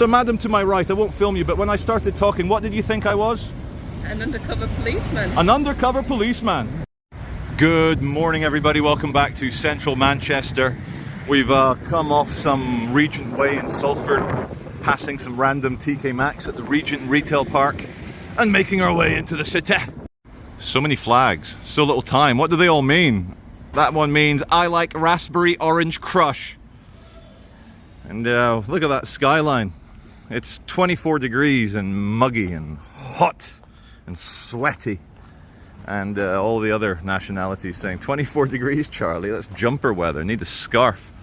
So madam to my right, I won't film you, but when I started talking, what did you think I was? An undercover policeman. An undercover policeman. Good morning everybody, welcome back to central Manchester. We've come off some Regent Way in Salford, passing some random TK Maxx at the Regent Retail Park and making our way into the city. So many flags, so little time. What do they all mean? That one means I like raspberry orange crush. And look at that skyline. It's 24 degrees and muggy and hot and sweaty. And all the other nationalities saying 24 degrees, Charlie, that's jumper weather, need a scarf.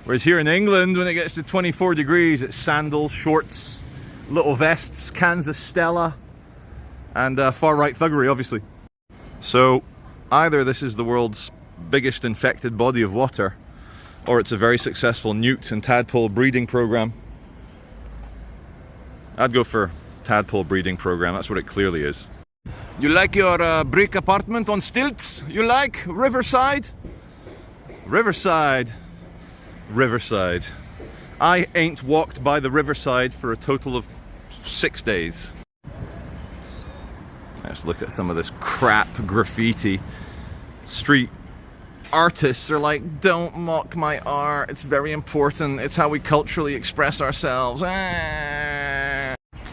Whereas here in England, when it gets to 24 degrees, it's sandals, shorts, little vests, Kansas Stella, and far-right thuggery, obviously. So either this is the world's biggest infected body of water, or it's a very successful newt and tadpole breeding program. I'd go for tadpole breeding program, that's what it clearly is. You like your brick apartment on stilts? You like Riverside? Riverside. Riverside. I ain't walked by the Riverside for a total of 6 days. Let's look at some of this crap graffiti. Street artists are like, don't mock my art, it's very important, it's how we culturally express ourselves.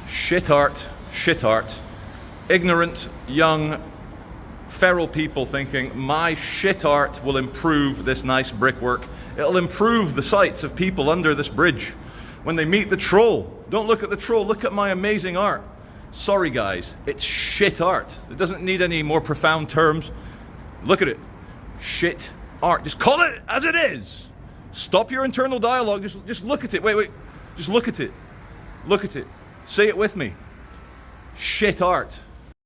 Shit art, shit art. Ignorant, young, feral people thinking, my shit art will improve this nice brickwork. It'll improve the sights of people under this bridge. When they meet the troll, don't look at the troll, look at my amazing art. Sorry guys, it's shit art. It doesn't need any more profound terms. Look at it. Shit art. Just call it as it is. Stop your internal dialogue. Just look at it. Wait. Just look at it. Look at it. Say it with me. Shit art.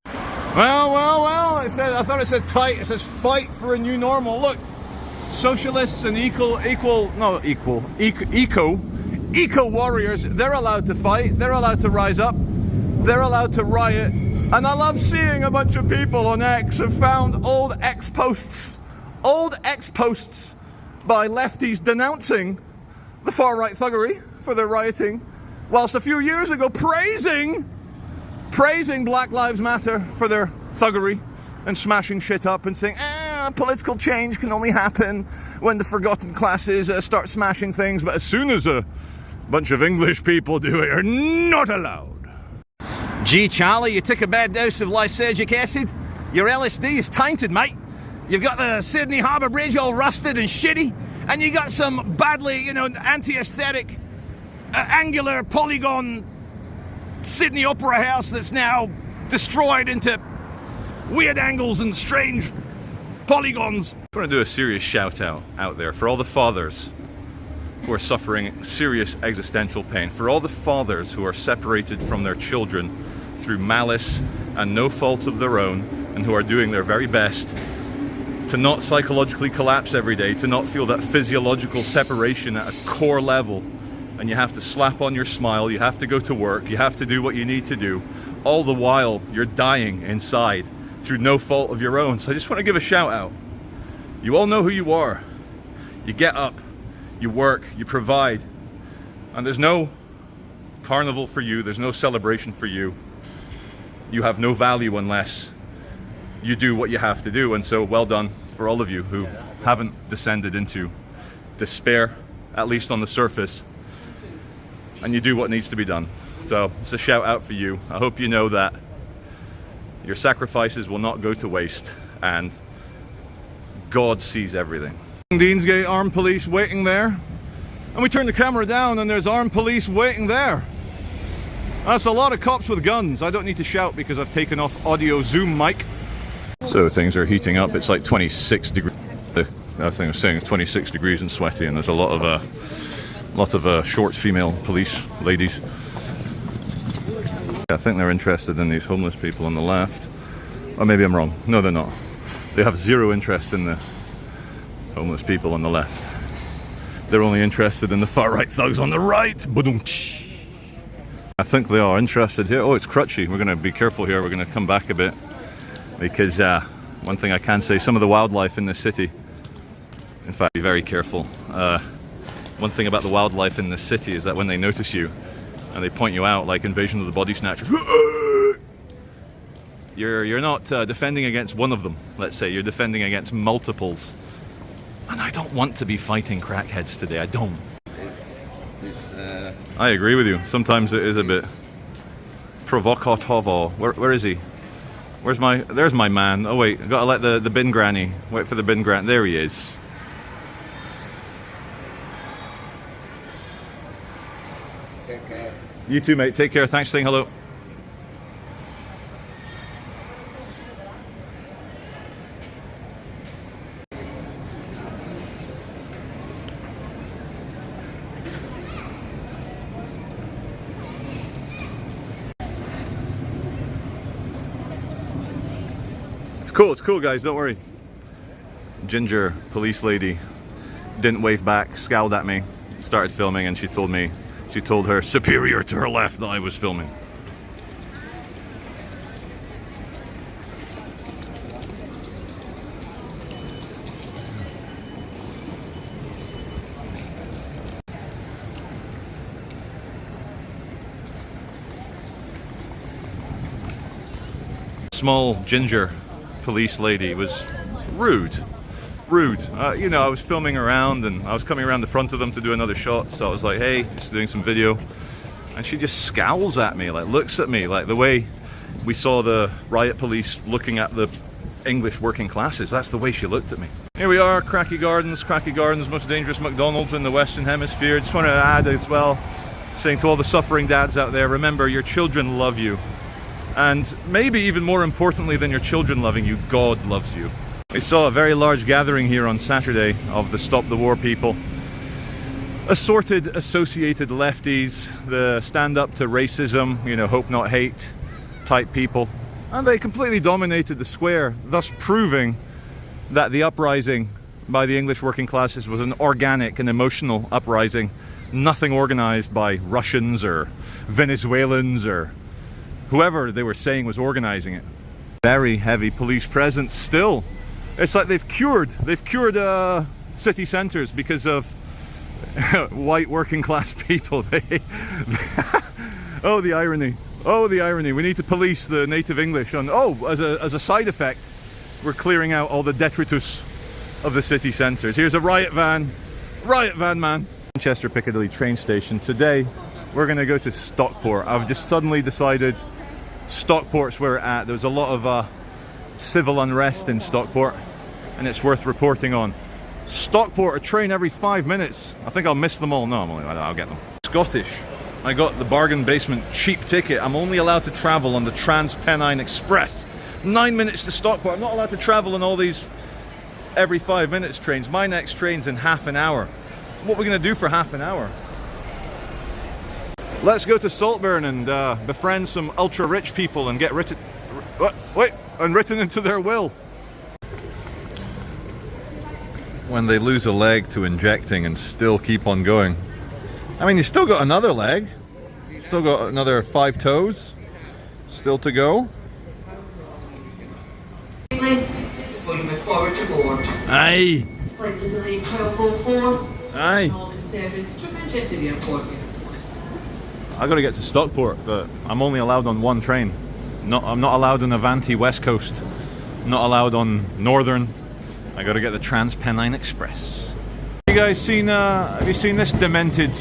Well. I thought it said tight. It says fight for a new normal. Look. Socialists and eco warriors, they're allowed to fight. They're allowed to rise up. They're allowed to riot. And I love seeing a bunch of people on X have found old X posts by lefties denouncing the far-right thuggery for their rioting, whilst a few years ago praising Black Lives Matter for their thuggery and smashing shit up and saying, political change can only happen when the forgotten classes start smashing things, but as soon as a bunch of English people do it, you're not allowed. Gee, Charlie, you took a bad dose of lysergic acid. Your LSD is tainted, mate. You've got the Sydney Harbour Bridge all rusted and shitty, and you got some badly, anti-aesthetic, angular polygon Sydney Opera House that's now destroyed into weird angles and strange polygons. I want to do a serious shout out there for all the fathers who are suffering serious existential pain, for all the fathers who are separated from their children through malice and no fault of their own, and who are doing their very best to not psychologically collapse every day, to not feel that physiological separation at a core level, and you have to slap on your smile, you have to go to work, you have to do what you need to do, all the while you're dying inside through no fault of your own. So I just want to give a shout out. You all know who you are. You get up, you work, you provide, and there's no carnival for you, there's no celebration for you. You have no value unless you do what you have to do, and so well done for all of you who haven't descended into despair, at least on the surface, and you do what needs to be done. So it's a shout out for you. I hope you know that your sacrifices will not go to waste, and God sees everything. Deansgate armed police waiting there, and we turn the camera down and there's armed police waiting there. That's a lot of cops with guns. I don't need to shout because I've taken off audio zoom mic. So things are heating up. It's like 26 degrees. I think I was saying it's 26 degrees and sweaty, and there's a lot of short female police ladies. I think they're interested in these homeless people on the left. Or maybe I'm wrong. No, they're not. They have zero interest in the homeless people on the left. They're only interested in the far-right thugs on the right. I think they are interested here. Oh, it's crutchy. We're going to be careful here. We're going to come back a bit. Because one thing I can say, some of the wildlife in this city, in fact, be very careful. One thing about the wildlife in this city is that when they notice you, and they point you out like Invasion of the Body Snatchers. You're not defending against one of them, let's say. You're defending against multiples. And I don't want to be fighting crackheads today. I don't. I agree with you. Sometimes it is a bit provocative. Where is he? There's my man. Oh wait, I've got to let the bin granny. Wait for the bin granny. There he is. Take care. You too, mate. Take care. Thanks for saying hello. It's cool, guys, don't worry. Ginger police lady didn't wave back, scowled at me, started filming, and she told her superior to her left that I was filming. Small ginger police lady was rude. You know, I was filming around and I was coming around the front of them to do another shot, so I was like, hey, just doing some video, and she just scowls at me, like looks at me like the way we saw the riot police looking at the English working classes. That's the way she looked at me. Here we are, Cracky Gardens, most dangerous McDonald's in the Western Hemisphere. Just want to add as well, saying to all the suffering dads out there, remember, your children love you. And maybe even more importantly than your children loving you, God loves you. We saw a very large gathering here on Saturday of the Stop the War people. Assorted, associated lefties, the stand up to racism, you know, hope not hate type people. And they completely dominated the square, thus proving that the uprising by the English working classes was an organic and emotional uprising. Nothing organized by Russians or Venezuelans or whoever they were saying was organizing it. Very heavy police presence still. It's like they've cured city centers because of white working class people. Oh, the irony. Oh, the irony. We need to police the native English. As a side effect, we're clearing out all the detritus of the city centers. Here's a riot van man. Manchester Piccadilly train station. Today, we're going to go to Stockport. I've just suddenly decided Stockport's where we're at. There's a lot of civil unrest in Stockport, and it's worth reporting on. Stockport, a train every 5 minutes. I think I'll miss them all. No, I'll get them. Scottish. I got the bargain basement cheap ticket. I'm only allowed to travel on the Transpennine Express. 9 minutes to Stockport. I'm not allowed to travel on all these every 5 minutes trains. My next train's in half an hour. So what are we going to do for half an hour? Let's go to Saltburn and befriend some ultra-rich people and get written into their will. When they lose a leg to injecting and still keep on going. I mean, you still got another leg. Still got another 5 toes. Still to go. Forward to board. Aye. Slightly delayed 1204. Aye. Service to Manchester Airport. I gotta get to Stockport, but I'm only allowed on one train. I'm not allowed on Avanti West Coast. Not allowed on Northern. I gotta get the Transpennine Express. You guys have you seen this demented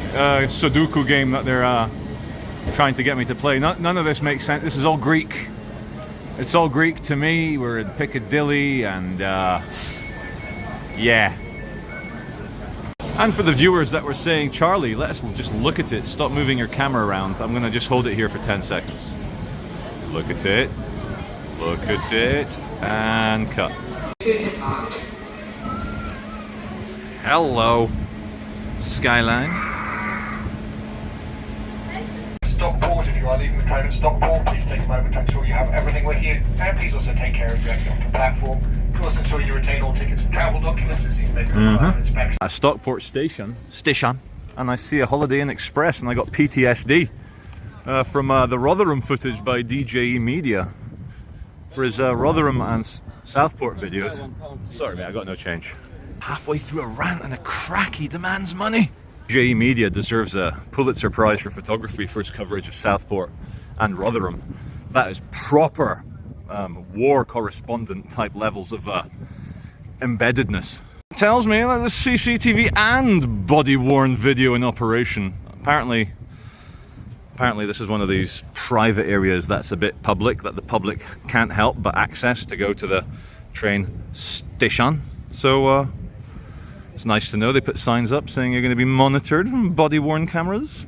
Sudoku game that they're trying to get me to play? None of this makes sense. This is all Greek. It's all Greek to me. We're in Piccadilly and yeah. And for the viewers that were saying, Charlie, let us just look at it. Stop moving your camera around. I'm going to just hold it here for 10 seconds. Look at it. Look at it. And cut. Hello. Skyline. Stockport, if you are leaving the train at Stockport, please take a moment to ensure you have everything with you. And please also take care of your exit off the platform. To also ensure you retain all tickets and travel documents as these may require inspection. A Stockport station, and I see a Holiday Inn Express, and I got PTSD from the Rotherham footage by DJE Media for his Rotherham and Southport videos. Sorry mate, I got no change. Halfway through a rant and a cracky demands money. JE Media deserves a Pulitzer Prize for photography for its coverage of Southport and Rotherham. That is proper war correspondent type levels of embeddedness. It tells me that there's CCTV and body-worn video in operation. Apparently this is one of these private areas that's a bit public, that the public can't help but access to go to the train station. So it's nice to know they put signs up saying you're going to be monitored from body-worn cameras.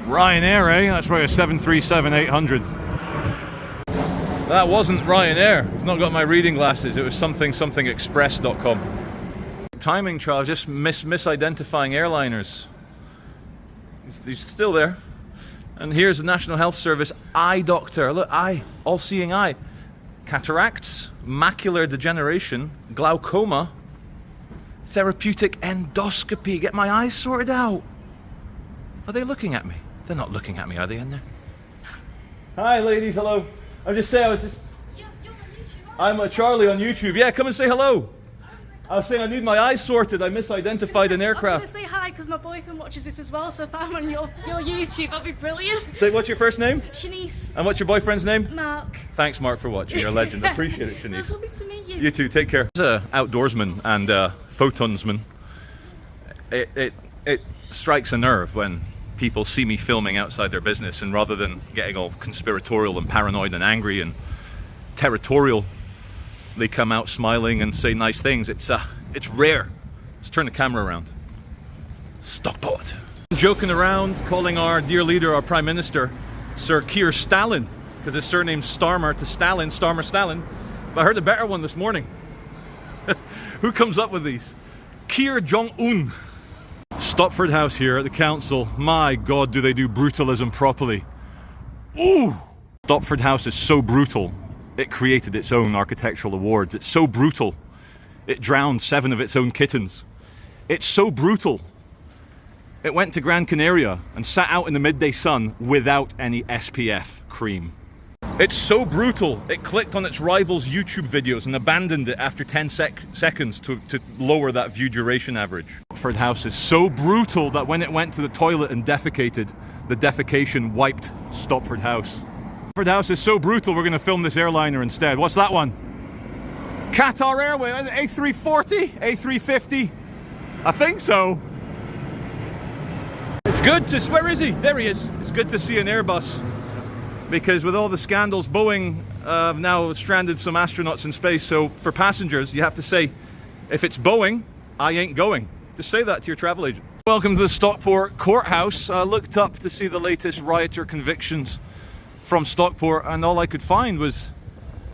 Ryanair, eh? That's probably a 737-800. That wasn't Ryanair. I've not got my reading glasses. It was something-express.com. Timing trial, just misidentifying airliners. He's still there. And here's the National Health Service eye doctor. Look, eye, all-seeing eye. Cataracts, macular degeneration, glaucoma, therapeutic endoscopy. Get my eyes sorted out. Are they looking at me? They're not looking at me, are they in there? Hi ladies, hello. I'm just saying, You're on YouTube, I'm a Charlie on YouTube. Yeah, come and say hello. I was saying I need my eyes sorted. I misidentified an I'm aircraft. going to say hi because my boyfriend watches this as well, so if I'm on your YouTube, that'd be brilliant. Say, what's your first name? Shanice. And what's your boyfriend's name? Mark. Thanks, Mark, for watching. You're a legend. Appreciate it, It's Shanice. lovely to meet you. You too. Take care. As an outdoorsman and photonsman, it strikes a nerve when people see me filming outside their business, and rather than getting all conspiratorial and paranoid and angry and territorial, they come out smiling and say nice things. It's rare. Let's turn the camera around. Stockport. Joking around, calling our dear leader, our Prime Minister, Sir Keir Stalin, because his surname's Starmer to Stalin, Starmer Stalin. But I heard a better one this morning. Who comes up with these? Keir Jong-un. Stopford House here at the council. My God, do they do brutalism properly. Ooh! Stopford House is so brutal, it created its own architectural awards. It's so brutal, it drowned 7 of its own kittens. It's so brutal, it went to Gran Canaria and sat out in the midday sun without any SPF cream. It's so brutal, it clicked on its rival's YouTube videos and abandoned it after 10 seconds to lower that view duration average. Stopford House is so brutal that when it went to the toilet and defecated, the defecation wiped Stopford House. Stopford House is so brutal, we're going to film this airliner instead. What's that one? Qatar Airways, A340? A350? I think so. It's good to... Where is he? There he is. It's good to see an Airbus. Because with all the scandals, Boeing have now stranded some astronauts in space. So for passengers, you have to say, if it's Boeing, I ain't going. Just say that to your travel agent. Welcome to the Stockport courthouse. I looked up to see the latest rioter convictions from Stockport, and all I could find was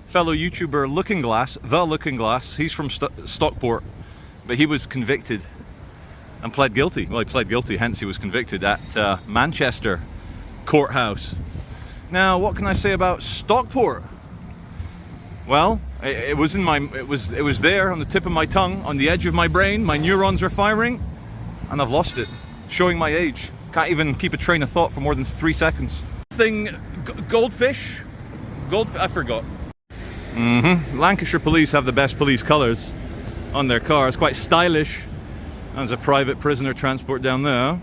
fellow YouTuber Looking Glass, The Looking Glass. He's from Stockport, but he was convicted and pled guilty. Well, he pled guilty, hence he was convicted at Manchester courthouse. Now, what can I say about Stockport? Well, it was there on the tip of my tongue, on the edge of my brain. My neurons are firing, and I've lost it. Showing my age. Can't even keep a train of thought for more than 3 seconds. Goldfish? I forgot. Lancashire police have the best police colours on their cars. Quite stylish. There's a private prisoner transport down there.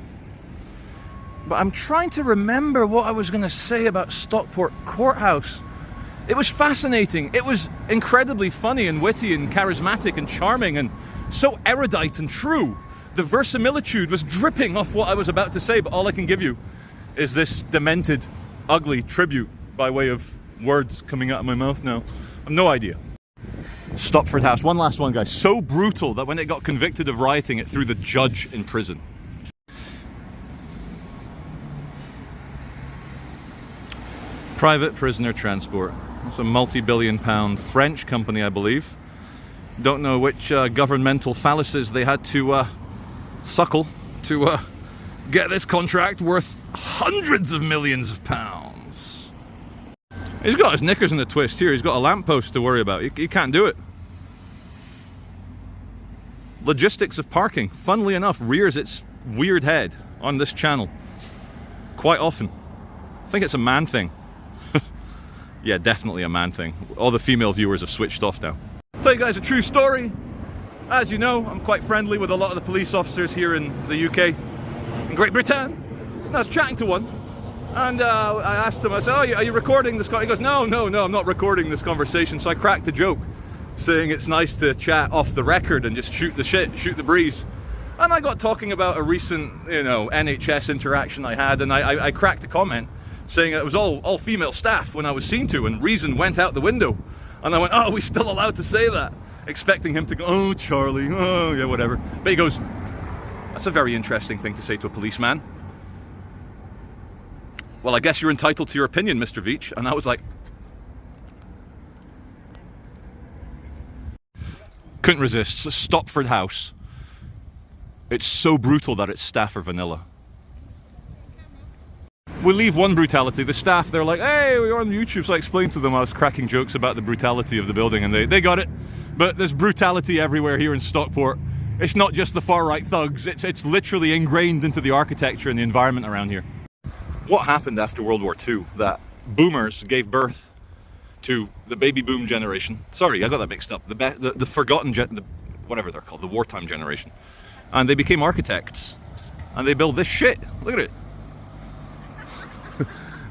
But I'm trying to remember what I was going to say about Stockport Courthouse. It was fascinating. It was incredibly funny and witty and charismatic and charming and so erudite and true. The verisimilitude was dripping off what I was about to say, but all I can give you is this demented, ugly tribute by way of words coming out of my mouth now. I've no idea. Stopford House, one last one, guys. So brutal that when it got convicted of rioting, it threw the judge in prison. Private prisoner transport. It's a multi-billion-pound French company, I believe. Don't know which governmental phalluses they had to suckle to get this contract worth hundreds of millions of pounds. He's got his knickers in a twist here. He's got a lamppost to worry about. He can't do it. Logistics of parking, funnily enough, rears its weird head on this channel quite often. I think it's a man thing. Yeah, definitely a man thing. All the female viewers have switched off now. I'll tell you guys a true story. As you know, I'm quite friendly with a lot of the police officers here in the UK, in Great Britain. And I was chatting to one, and I asked him, I said, oh, are you recording this? He goes, no, I'm not recording this conversation. So I cracked a joke, saying it's nice to chat off the record and just shoot the shit, shoot the breeze. And I got talking about a recent, NHS interaction I had, and I cracked a comment saying it was all female staff when I was seen to, and reason went out the window. And I went, oh, are we still allowed to say that? Expecting him to go, oh, Charlie, oh, yeah, whatever. But he goes, that's a very interesting thing to say to a policeman. Well, I guess you're entitled to your opinion, Mr. Veitch. And I was like, couldn't resist. Stockport House. It's so brutal that it's staff or vanilla. We leave one brutality. The staff, they're like, hey, we're on YouTube. So I explained to them, I was cracking jokes about the brutality of the building, and they got it. But there's brutality everywhere here in Stockport. It's not just the far-right thugs. It's literally ingrained into the architecture and the environment around here. What happened after World War II? That boomers gave birth to the baby boom generation. Sorry, I got that mixed up. The forgotten, whatever they're called, the wartime generation. And they became architects, and they build this shit. Look at it.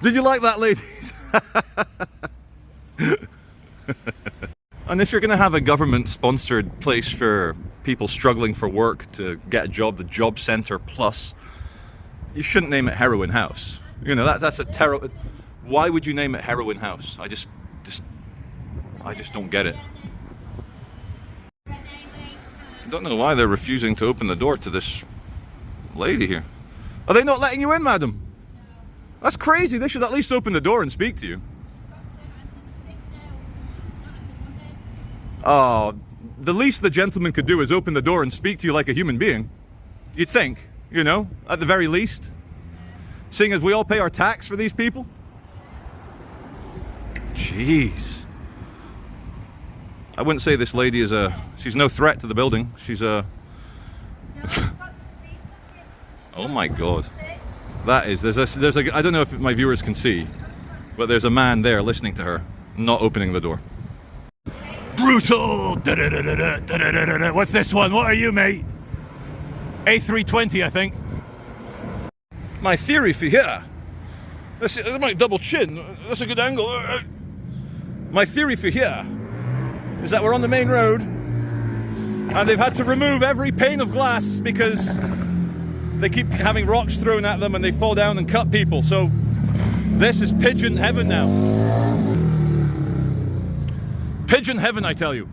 Did you like that, ladies? And if you're going to have a government-sponsored place for people struggling for work to get a job, the Job Centre Plus, you shouldn't name it Heroin House. That's a terrible. Why would you name it Heroin House? I just don't get it. I don't know why they're refusing to open the door to this lady here. Are they not letting you in, madam? That's crazy. They should at least open the door and speak to you. Oh, the least the gentleman could do is open the door and speak to you like a human being. You'd think, at the very least. Seeing as we all pay our tax for these people. Jeez. I wouldn't say this lady is she's no threat to the building. She's a... Oh my God. That is, there's a, I don't know if my viewers can see, but there's a man there listening to her, not opening the door. Brutal! What's this one? What are you, mate? A320, I think. My theory for here, that might double chin, that's a good angle. My theory for here is that we're on the main road and they've had to remove every pane of glass because they keep having rocks thrown at them and they fall down and cut people. So this is pigeon heaven now. Pigeon heaven, I tell you.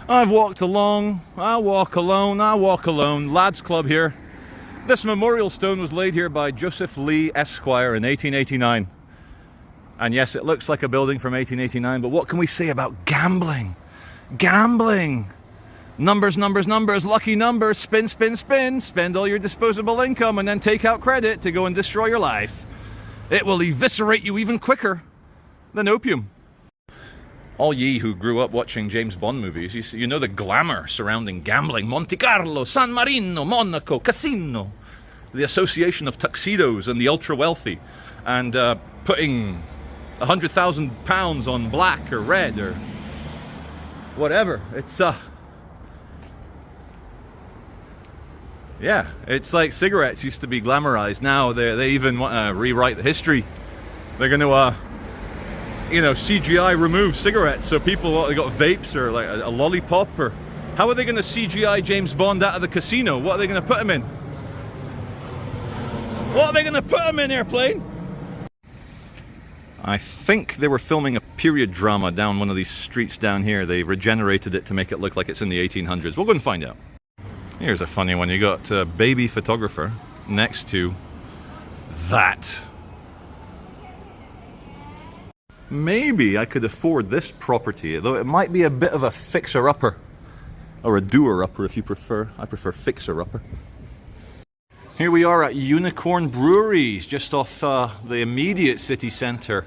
I've walked along, I walk alone, I walk alone. Lads Club here. This memorial stone was laid here by Joseph Lee Esquire in 1889. And yes, it looks like a building from 1889, but what can we say about gambling? Gambling! Numbers, numbers, numbers, lucky numbers, spin, spin, spin. Spend all your disposable income and then take out credit to go and destroy your life. It will eviscerate you even quicker than opium. All ye who grew up watching James Bond movies, you know the glamour surrounding gambling. Monte Carlo, San Marino, Monaco, Casino. The association of tuxedos and the ultra-wealthy. And putting £100,000 on black or red or whatever. It's, yeah, it's like cigarettes used to be glamorized. Now they even want to rewrite the history. They're going to, CGI remove cigarettes, so people, they got vapes or like a lollipop, or how are they going to CGI James Bond out of the casino? What are they going to put him in? What are they going to put him in, airplane? I think they were filming a period drama down one of these streets down here. They regenerated it to make it look like it's in the 1800s. We'll go and find out. Here's a funny one. You got a baby photographer next to that. Maybe I could afford this property, though it might be a bit of a fixer-upper. Or a doer-upper if you prefer. I prefer fixer-upper. Here we are at Unicorn Breweries, just off the immediate city centre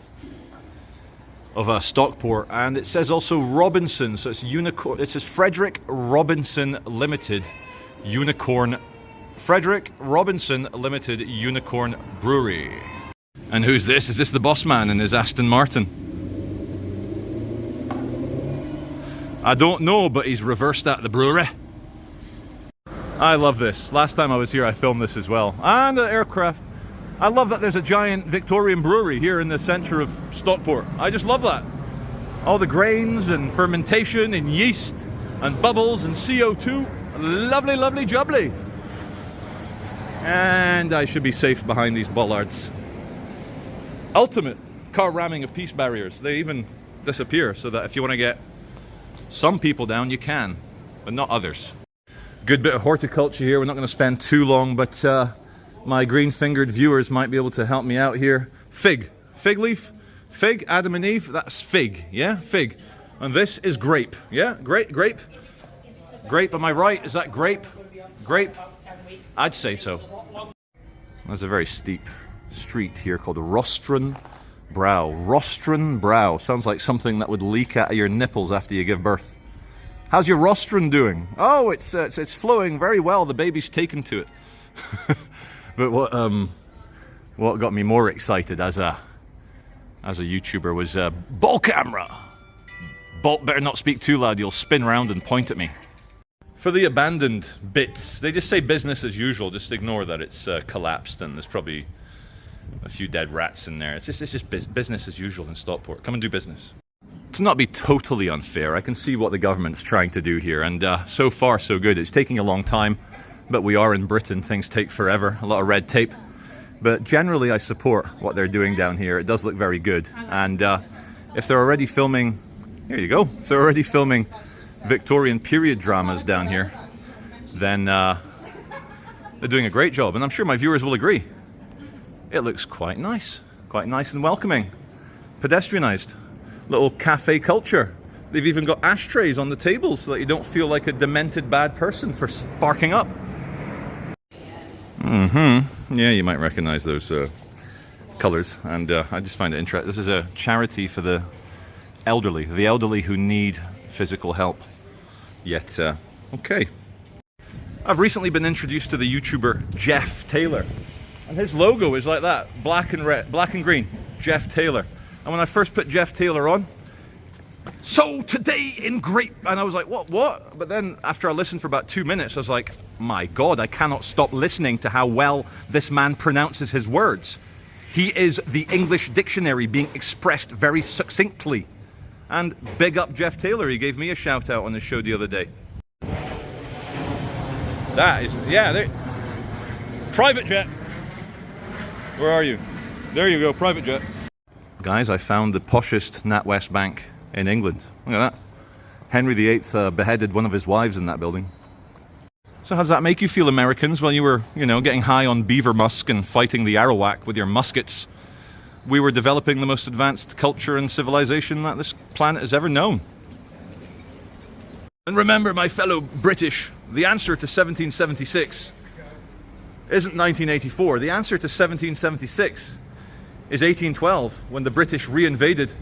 of Stockport. And it says also Robinson, so it's Unicorn. It says Frederick Robinson Limited Unicorn. Frederick Robinson Limited Unicorn Brewery. And who's this? Is this the boss man in his Aston Martin? I don't know, but he's reversed at the brewery. I love this. Last time I was here, I filmed this as well. And the aircraft. I love that there's a giant Victorian brewery here in the centre of Stockport. I just love that. All the grains and fermentation and yeast and bubbles and CO2. Lovely, lovely jubbly. And I should be safe behind these bollards. Ultimate car ramming of peace barriers. They even disappear so that if you want to get some people down, you can, but not others. Good bit of horticulture here. We're not going to spend too long, but my green-fingered viewers might be able to help me out here. Fig. Fig leaf. Fig. Adam and Eve. That's fig. Yeah? Fig. And this is grape. Yeah? Grape. Grape. Grape. Am I right? Is that grape? Grape? I'd say so. There's a very steep street here called Rostron Brow. Rostron Brow. Sounds like something that would leak out of your nipples after you give birth. How's your rostron doing? Oh, it's flowing very well. The baby's taken to it. But what got me more excited as a YouTuber was ball camera. Bolt, better not speak too loud. You'll spin round and point at me. For the abandoned bits, they just say business as usual. Just ignore that it's collapsed and there's probably a few dead rats in there. It's just business as usual in Stockport. Come and do business. To not be totally unfair, I can see what the government's trying to do here, and so far so good. It's taking a long time, but we are in Britain. Things take forever, a lot of red tape. But generally I support what they're doing down here. It does look very good. And if they're already filming, here you go, if they're already filming Victorian period dramas down here, then they're doing a great job. And I'm sure my viewers will agree. It looks quite nice and welcoming. Pedestrianised. Little cafe culture. They've even got ashtrays on the tables so that you don't feel like a demented bad person for sparking up. Yeah, you might recognize those colours, and I just find it interesting. This is a charity for the elderly who need physical help. Yet, okay. I've recently been introduced to the YouTuber Jeff Taylor, and his logo is like that, black and green, Jeff Taylor. And when I first put Jeff Taylor on, so today in grape, and I was like, what? But then after I listened for about 2 minutes, I was like, my God, I cannot stop listening to how well this man pronounces his words. He is the English dictionary being expressed very succinctly. And big up Jeff Taylor, he gave me a shout out on his show the other day. That is, yeah, private jet. Where are you? There you go, private jet. Guys, I found the poshest NatWest bank in England. Look at that. Henry VIII beheaded one of his wives in that building. So how does that make you feel, Americans, while you were, getting high on beaver musk and fighting the Arawak with your muskets? We were developing the most advanced culture and civilization that this planet has ever known. And remember, my fellow British, the answer to 1776 isn't 1984. The answer to 1776 is 1812, when the British reinvaded,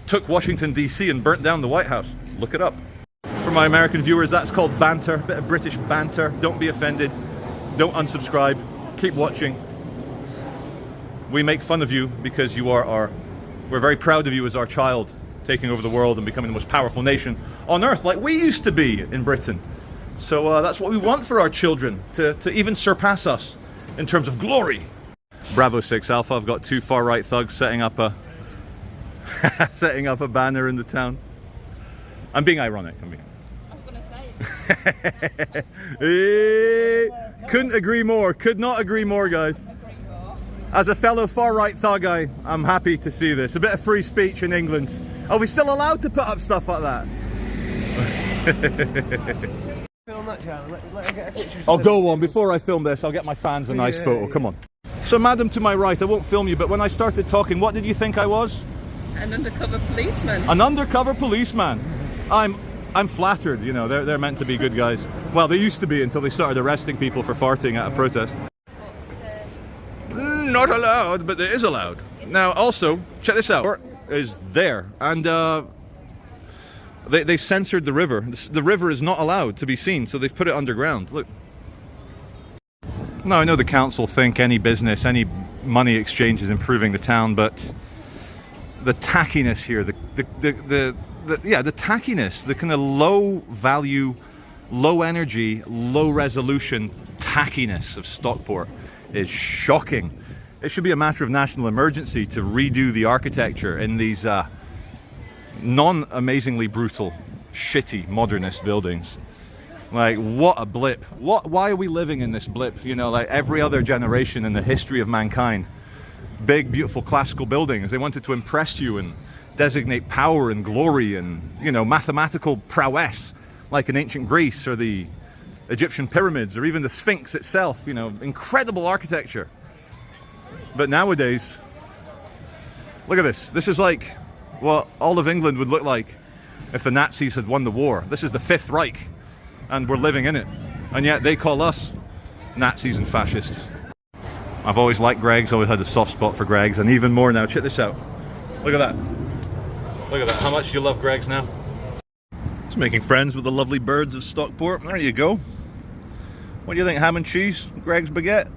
took Washington, D.C. and burnt down the White House. Look it up. For my American viewers, that's called banter, a bit of British banter. Don't be offended. Don't unsubscribe. Keep watching. We make fun of you because you are we're very proud of you as our child, taking over the world and becoming the most powerful nation on earth, like we used to be in Britain. So that's what we want for our children, to even surpass us in terms of glory. Bravo 6 Alpha, I've got 2 far-right thugs setting up a banner in the town. I'm being ironic. I was going to say. Couldn't agree more. Could not agree more, guys. As a fellow far-right thug, I'm happy to see this. A bit of free speech in England. Are we still allowed to put up stuff like that? Film that, John. Let her get a picture. I'll go on. Before I film this, I'll get my fans a nice photo. Come on. So, madam to my right, I won't film you, but when I started talking, what did you think I was? An undercover policeman. An undercover policeman. I'm flattered, they're meant to be good guys. Well, they used to be until they started arresting people for farting at a protest. Not allowed, but it is allowed. Now, also, check this out. Is there, and they censored the river. The river is not allowed to be seen, so they've put it underground. Look. Now, I know the council think any business, any money exchange is improving the town, but the tackiness here, the tackiness, the kind of low value low energy, low resolution tackiness of Stockport is shocking. It should be a matter of national emergency to redo the architecture in these non-amazingly brutal, shitty, modernist buildings. Like, what a blip. Why are we living in this blip? You know, like every other generation in the history of mankind. Big, beautiful classical buildings. They wanted to impress you and designate power and glory and, you know, mathematical prowess, like in ancient Greece or the Egyptian pyramids or even the Sphinx itself. You know, incredible architecture. But nowadays, look at this. This is like what all of England would look like if the Nazis had won the war. This is the Fifth Reich, and we're living in it. And yet they call us Nazis and fascists. I've always liked Greggs, always had a soft spot for Greggs, and even more now. Check this out. Look at that. Look at that. How much do you love Greggs now? Just making friends with the lovely birds of Stockport. There you go. What do you think? Ham and cheese? Greggs baguette?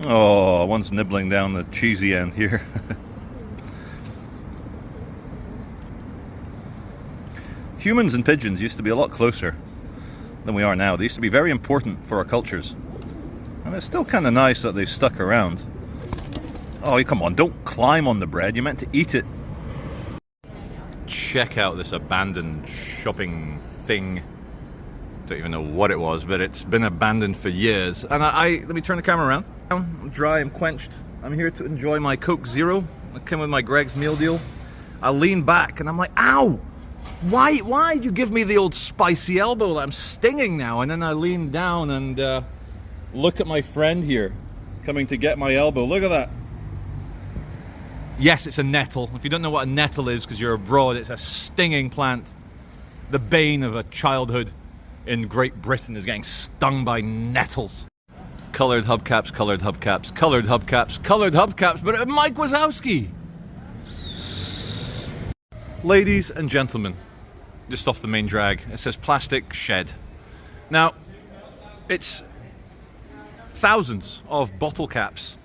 Oh, one's nibbling down the cheesy end here. Humans and pigeons used to be a lot closer than we are now. They used to be very important for our cultures. And it's still kind of nice that they've stuck around. Oh, come on, don't climb on the bread. You're meant to eat it. Check out this abandoned shopping thing. Don't even know what it was, but it's been abandoned for years. And let me turn the camera around. I'm dry, I'm quenched. I'm here to enjoy my Coke Zero. I came with my Greggs meal deal. I lean back and I'm like, ow! Why did you give me the old spicy elbow? I'm stinging now. And then I lean down and look at my friend here coming to get my elbow. Look at that. Yes, it's a nettle. If you don't know what a nettle is because you're abroad, it's a stinging plant. The bane of a childhood in Great Britain is getting stung by nettles. Coloured hubcaps, coloured hubcaps, coloured hubcaps, coloured hubcaps, but Mike Wazowski! Ladies and gentlemen, just off the main drag, it says plastic shed. Now, it's thousands of bottle caps,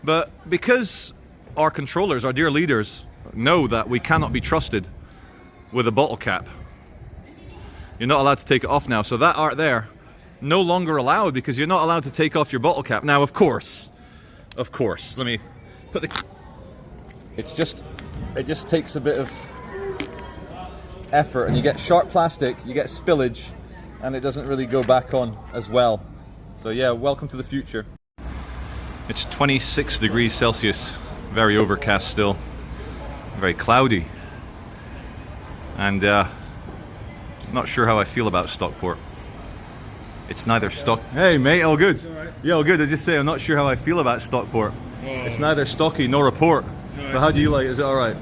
but because our controllers, our dear leaders, know that we cannot be trusted with a bottle cap, you're not allowed to take it off now, so that art there, no longer allowed because you're not allowed to take off your bottle cap. Now, of course, let me put the... it just takes a bit of effort and you get sharp plastic, you get spillage, and it doesn't really go back on as well. So yeah, welcome to the future. It's 26 degrees Celsius, very overcast still, very cloudy, and not sure how I feel about Stockport. It's neither Hey mate, all good? All right. Yeah, all good. I just say I'm not sure how I feel about Stockport. Oh. It's neither stocky nor a port. No, but how do you like? Is it all right?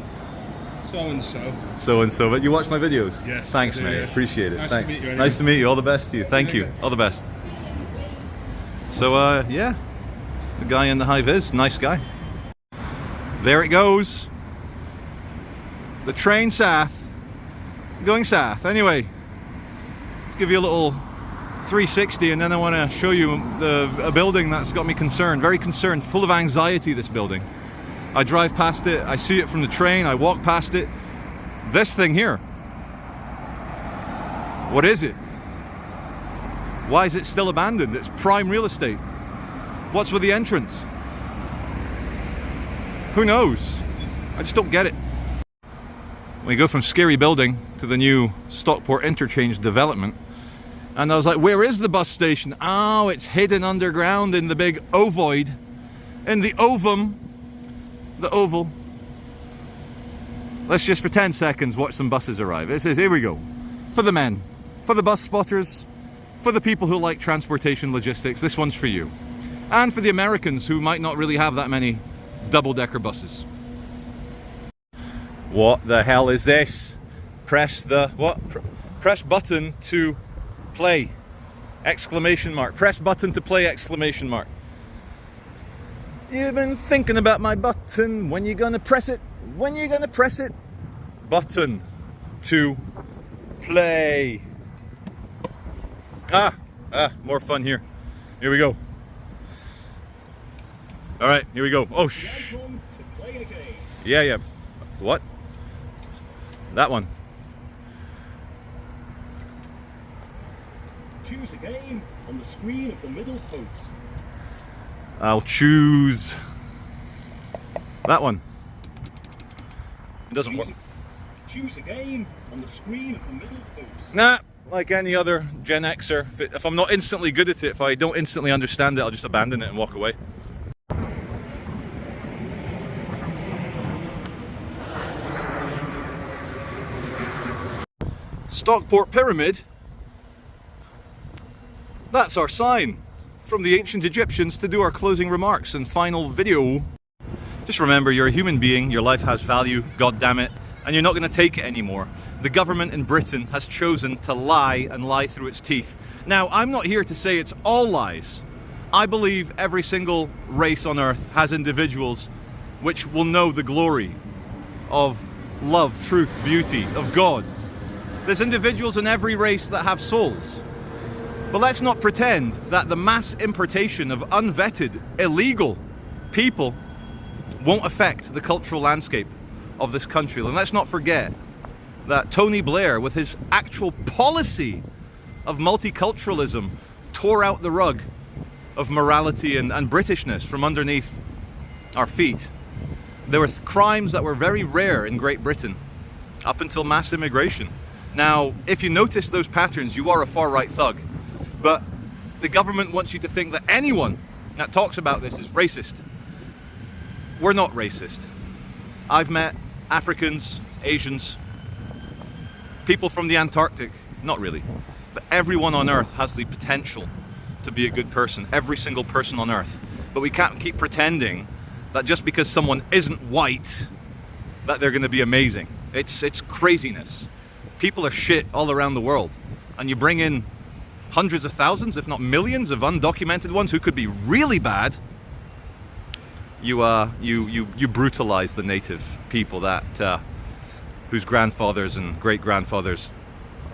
So and so. So and so. But you watch my videos? Yes. Thanks, mate. Yeah. Appreciate it. Nice Thanks. to meet you. Nice to meet you. All the best to you. Thank you. All the best. So yeah, the guy in the high vis, nice guy. There it goes. The train south, going south. Anyway, let's give you a little 360 and then I want to show you a building that's got me concerned, very concerned, full of anxiety, this building. I drive past it, I see it from the train, I walk past it. This thing here, what is it? Why is it still abandoned? It's prime real estate. What's with the entrance? Who knows? I just don't get it. We go from scary building to the new Stockport interchange development. And I was like, where is the bus station? Oh, it's hidden underground in the big ovoid. In the ovum. The oval. Let's just for 10 seconds watch some buses arrive. It says, here we go. For the men. For the bus spotters. For the people who like transportation logistics. This one's for you. And for the Americans who might not really have that many double-decker buses. What the hell is this? Press the... what? Press button to... play! Exclamation mark. Press button to play! Exclamation mark. You've been thinking about my button. When you gonna press it? When you gonna press it? Button to play. More fun here. Here we go. All right, here we go. Oh, shh. Yeah. What? That one. Choose a game on the screen of the middle post. I'll choose that one. It doesn't work. Choose a game on the screen of the middle post. Nah, like any other Gen Xer, if I'm not instantly good at it, if I don't instantly understand it, I'll just abandon it and walk away. Stockport Pyramid. That's our sign from the ancient Egyptians to do our closing remarks and final video. Just remember, you're a human being, your life has value, god damn it, and you're not going to take it anymore. The government in Britain has chosen to lie and lie through its teeth. Now, I'm not here to say it's all lies. I believe every single race on earth has individuals which will know the glory of love, truth, beauty, of God. There's individuals in every race that have souls. But let's not pretend that the mass importation of unvetted, illegal people won't affect the cultural landscape of this country. And let's not forget that Tony Blair, with his actual policy of multiculturalism, tore out the rug of morality and Britishness from underneath our feet. There were crimes that were very rare in Great Britain up until mass immigration. Now, if you notice those patterns, you are a far-right thug. But the government wants you to think that anyone that talks about this is racist. We're not racist. I've met Africans, Asians, people from the Antarctic, not really, but everyone on Earth has the potential to be a good person, every single person on Earth. But we can't keep pretending that just because someone isn't white, that they're going to be amazing. It's craziness. People are shit all around the world, and you bring in hundreds of thousands, if not millions, of undocumented ones who could be really bad. You brutalize the native people that whose grandfathers and great-grandfathers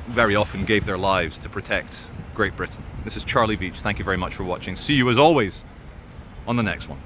very often gave their lives to protect Great Britain. This is cveitch. Thank you very much for watching. See you as always on the next one.